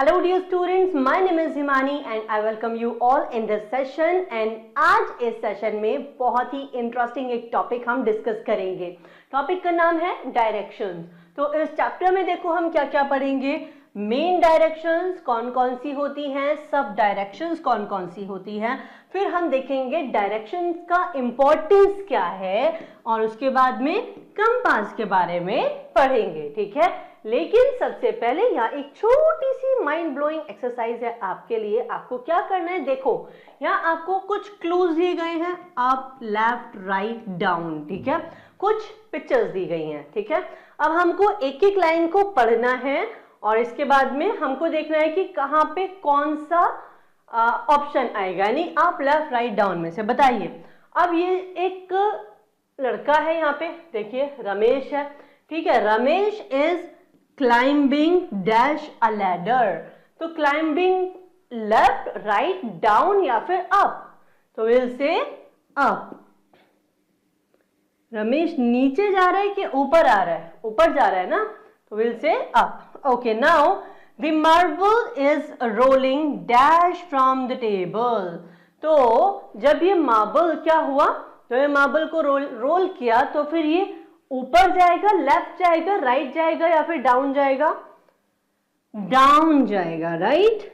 Hello dear students, my name is Himani and I welcome you all in this session and आज इस session में बहुत ही interesting एक topic हम discuss करेंगे। टॉपिक का नाम है डायरेक्शंस। तो इस चैप्टर में देखो हम क्या क्या पढ़ेंगे। मेन डायरेक्शंस कौन कौन सी होती हैं, सब डायरेक्शंस कौन कौन सी होती हैं, फिर हम देखेंगे डायरेक्शंस का इंपॉर्टेंस क्या है और उसके बाद में कंपास के बारे में पढ़ेंगे। ठीक है, लेकिन सबसे पहले यहाँ एक छोटी सी माइंड ब्लोइंग एक्सरसाइज है आपके लिए। आपको क्या करना है, देखो यहाँ आपको कुछ क्लूज दिए गए हैं, अप लेफ्ट राइट डाउन। ठीक है, कुछ पिक्चर्स दी गई हैं। ठीक है, अब हमको एक एक लाइन को पढ़ना है और इसके बाद में हमको देखना है कि कहाँ पे कौन सा ऑप्शन आएगा, यानी आप लेफ्ट राइट डाउन में से बताइए। अब ये एक लड़का है, यहाँ पे देखिए रमेश है। ठीक है, Ramesh is climbing dash a ladder. तो क्लाइंबिंग लेफ्ट राइट डाउन या फिर अप, तो विल से अप। रमेश नीचे जा रहा है कि ऊपर आ रहा है, ऊपर जा रहा है ना, तो will say up. Okay, now the marble is rolling dash from the table. तो जब ये मार्बल क्या हुआ, तो ये मार्बल को रोल किया तो फिर ये ऊपर जाएगा, लेफ्ट जाएगा, राइट जाएगा या फिर डाउन जाएगा? डाउन जाएगा, right.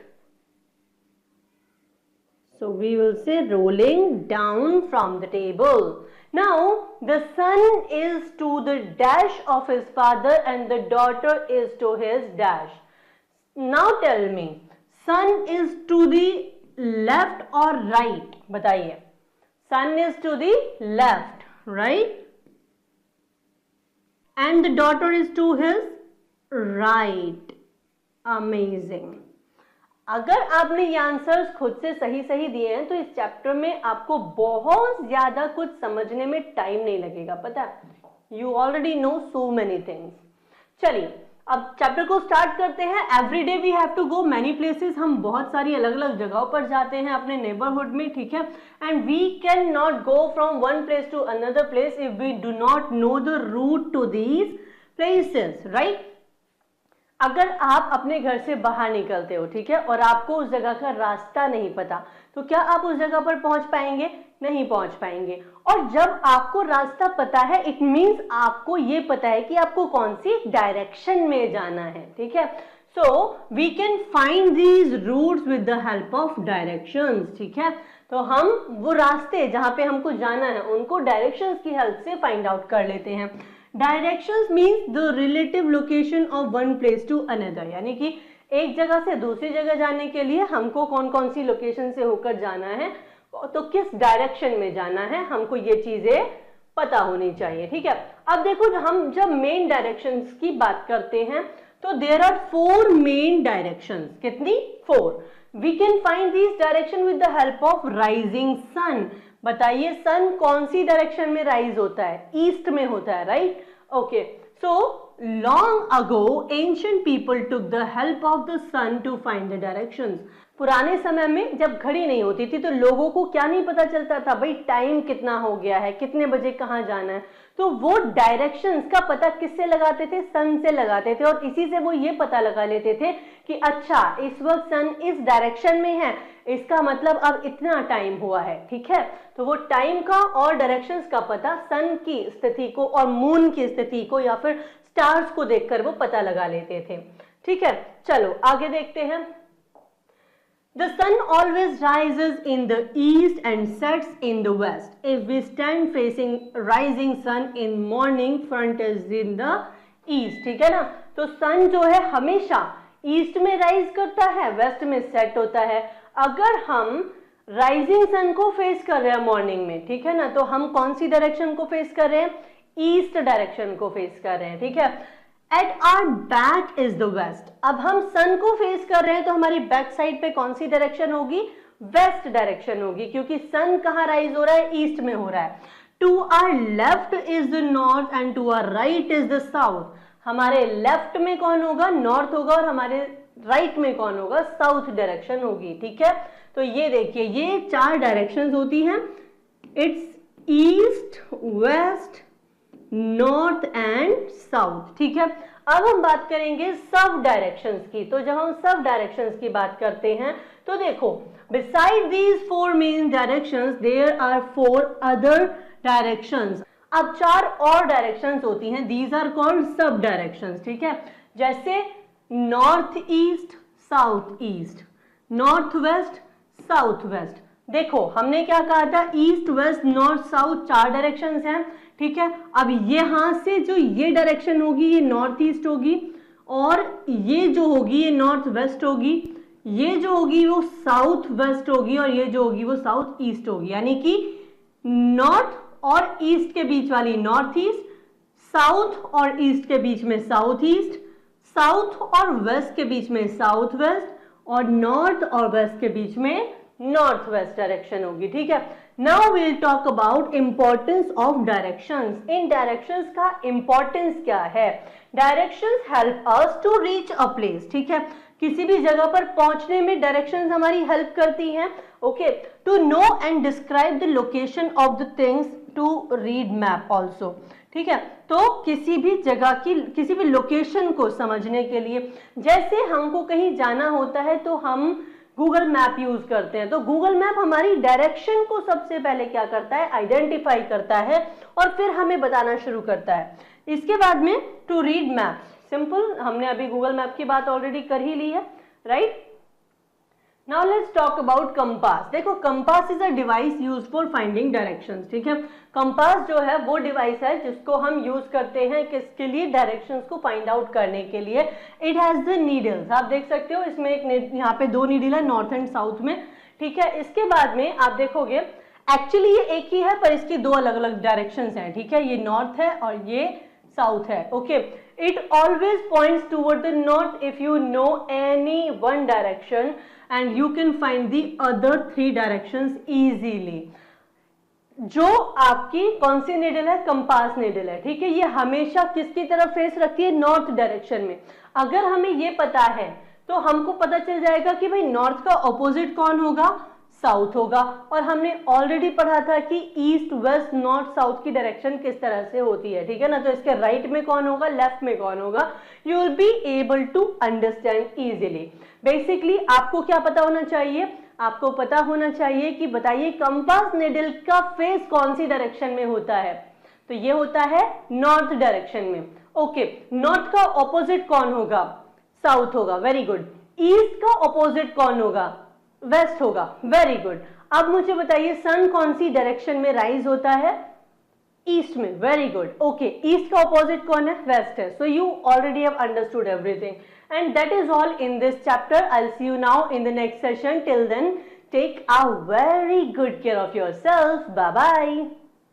So we will say rolling down from the table. Now the son is to the dash of his father and the daughter is to his dash. Now tell me, son is to the left or right? बताइए, son is to the left, right? And the daughter is to his right. Amazing. अगर आपने ये answers खुद से सही सही दिए हैं तो इस चैप्टर में आपको बहुत ज्यादा कुछ समझने में टाइम नहीं लगेगा, पता है। You already know so many things. चलिए अब चैप्टर को स्टार्ट करते हैं। Every day we have to go many places. हम बहुत सारी अलग अलग जगहों पर जाते हैं अपने नेबरहुड में। ठीक है, and we can not go from one place to another place if we do not know the route to these places, right. अगर आप अपने घर से बाहर निकलते हो, ठीक है, और आपको उस जगह का रास्ता नहीं पता, तो क्या आप उस जगह पर पहुंच पाएंगे? नहीं पहुंच पाएंगे। और जब आपको रास्ता पता है, इट मींस आपको ये पता है कि आपको कौन सी डायरेक्शन में जाना है। ठीक है, so we can find these routes with the help of directions. ठीक है, तो हम वो रास्ते जहां पे हमको जाना है उनको डायरेक्शंस की हेल्प से फाइंड आउट कर लेते हैं। Directions means the relative location of one place to another, यानी कि एक जगह से दूसरी जगह जाने के लिए हमको कौन कौन सी लोकेशन से होकर जाना है, तो किस डायरेक्शन में जाना है, हमको ये चीजें पता होनी चाहिए। ठीक है, अब देखो हम जब मेन डायरेक्शंस की बात करते हैं तो देयर आर 4 मेन डायरेक्शंस। कितनी? 4। We can find this direction with the help of rising sun. बताइए सन कौन सी डायरेक्शन में राइज होता है? ईस्ट में होता है, right. Okay, so long ago ancient people took the help of the sun to find the directions. पुराने समय में जब घड़ी नहीं होती थी तो लोगों को क्या नहीं पता चलता था, भाई टाइम कितना हो गया है, कितने बजे कहाँ जाना है, तो वो डायरेक्शंस का पता किससे लगाते थे? सन से लगाते थे। और इसी से वो ये पता लगा लेते थे कि अच्छा इस वक्त सन इस डायरेक्शन में है, इसका मतलब अब इतना टाइम हुआ है। ठीक है, तो वो टाइम का और डायरेक्शंस का पता सन की स्थिति को और मून की स्थिति को या फिर स्टार्स को देखकर वो पता लगा लेते थे। ठीक है, चलो आगे देखते हैं। The sun always rises in the east and sets in the west. If we stand facing rising sun in morning, front is in the east. ठीक है ना, तो सन जो है हमेशा ईस्ट में राइज करता है, वेस्ट में सेट होता है। अगर हम राइजिंग सन को फेस कर रहे हैं मॉर्निंग में, ठीक है ना, तो हम कौन सी डायरेक्शन को फेस कर रहे हैं? ईस्ट डायरेक्शन को फेस कर रहे हैं। ठीक है, at our back is the west. अब हम सन को फेस कर रहे हैं तो हमारी बैक साइड पे कौन सी डायरेक्शन होगी? वेस्ट डायरेक्शन होगी, क्योंकि सन कहाँ राइज हो रहा है? ईस्ट में हो रहा है। To our left is the north and to our right is the south. हमारे लेफ्ट में कौन होगा? नॉर्थ होगा, और हमारे राइट में कौन होगा? साउथ डायरेक्शन होगी। ठीक है, तो ये देखिए ये 4 डायरेक्शंस होती हैं। It's east, west, north and south. ठीक है, अब हम बात करेंगे सब डायरेक्शंस की। तो जब हम सब डायरेक्शंस की बात करते हैं तो देखो, beside these 4 main directions there are 4 other directions. अब 4 और डायरेक्शंस होती हैं, these are called sub directions, ठीक है। जैसे north east, south east, north west, south west. देखो हमने क्या कहा था, east west north south 4 directions हैं, ठीक है। अब यहां से जो ये डायरेक्शन होगी ये नॉर्थ ईस्ट होगी, और ये जो होगी ये नॉर्थ वेस्ट होगी, ये जो होगी वो साउथ वेस्ट होगी, और ये जो होगी वो साउथ ईस्ट होगी। यानी कि नॉर्थ और ईस्ट के बीच वाली नॉर्थ ईस्ट, साउथ और ईस्ट के बीच में साउथ ईस्ट, साउथ और वेस्ट के बीच में साउथ वेस्ट, और नॉर्थ और वेस्ट के बीच में नॉर्थ वेस्ट डायरेक्शन होगी, ठीक है। Now we'll talk about importance of directions. इन डायरेक्शंस का इंपॉर्टेंस क्या है? Directions help us to reach a place, ठीक है। किसी भी जगह पर पहुंचने में डायरेक्शंस हमारी हेल्प करती हैं, okay. To know and describe the location of the things, to read map also, ठीक है। तो किसी भी जगह की किसी भी लोकेशन को समझने के लिए, जैसे हमको कहीं जाना होता है तो हम गूगल मैप यूज करते हैं, तो गूगल मैप हमारी डायरेक्शन को सबसे पहले क्या करता है, आइडेंटिफाई करता है और फिर हमें बताना शुरू करता है। इसके बाद में टू रीड मैप, सिंपल, हमने अभी गूगल मैप की बात ऑलरेडी कर ही ली है, right. Now let's talk about compass. देखो compass is a device use for finding directions, ठीक है। कंपास जो है वो डिवाइस है जिसको हम यूज करते हैं किसके लिए, डायरेक्शंस को फाइंड आउट करने के लिए। इट हैज द नीडल्स, आप देख सकते हो इसमें एक यहाँ पे 2 नीडल है नॉर्थ एंड साउथ में, ठीक है। इसके बाद में आप देखोगे एक्चुअली ये एक ही है पर इसकी 2 अलग अलग डायरेक्शंस हैं, ठीक है। ये नॉर्थ है और ये साउथ है, okay. It always points toward the north if you know any one direction and you can find the other 3 directions easily। जो आपकी कौन सी नीडल है, कंपास नीडल है, ठीक है। ये हमेशा किसकी तरफ फेस रखती है, नॉर्थ डायरेक्शन में। अगर हमें ये पता है तो हमको पता चल जाएगा कि भाई नॉर्थ का ऑपोजिट कौन होगा, साउथ होगा। और हमने ऑलरेडी पढ़ा था कि ईस्ट वेस्ट नॉर्थ साउथ की डायरेक्शन किस तरह से होती है, ठीक है ना। तो इसके राइट में कौन होगा, लेफ्ट में कौन होगा, you will be able to understand easily. Basically आपको क्या पता होना चाहिए, आपको पता होना चाहिए कि बताइए कंपास नीडल का फेस कौन सी डायरेक्शन में होता है, तो ये होता है नॉर्थ डायरेक्शन में, ओके। नॉर्थ का ऑपोजिट कौन होगा, साउथ होगा, वेरी गुड। ईस्ट का ऑपोजिट कौन होगा, वेस्ट होगा, वेरी गुड। अब मुझे बताइए सन कौन सी डायरेक्शन में राइज होता है, ईस्ट में, वेरी गुड, ओके। ईस्ट का ऑपोजिट कौन है, वेस्ट है। So you already have understood everything and that is all in this chapter. I will see you now in the next session. Till then take a very good care of yourself. Bye bye.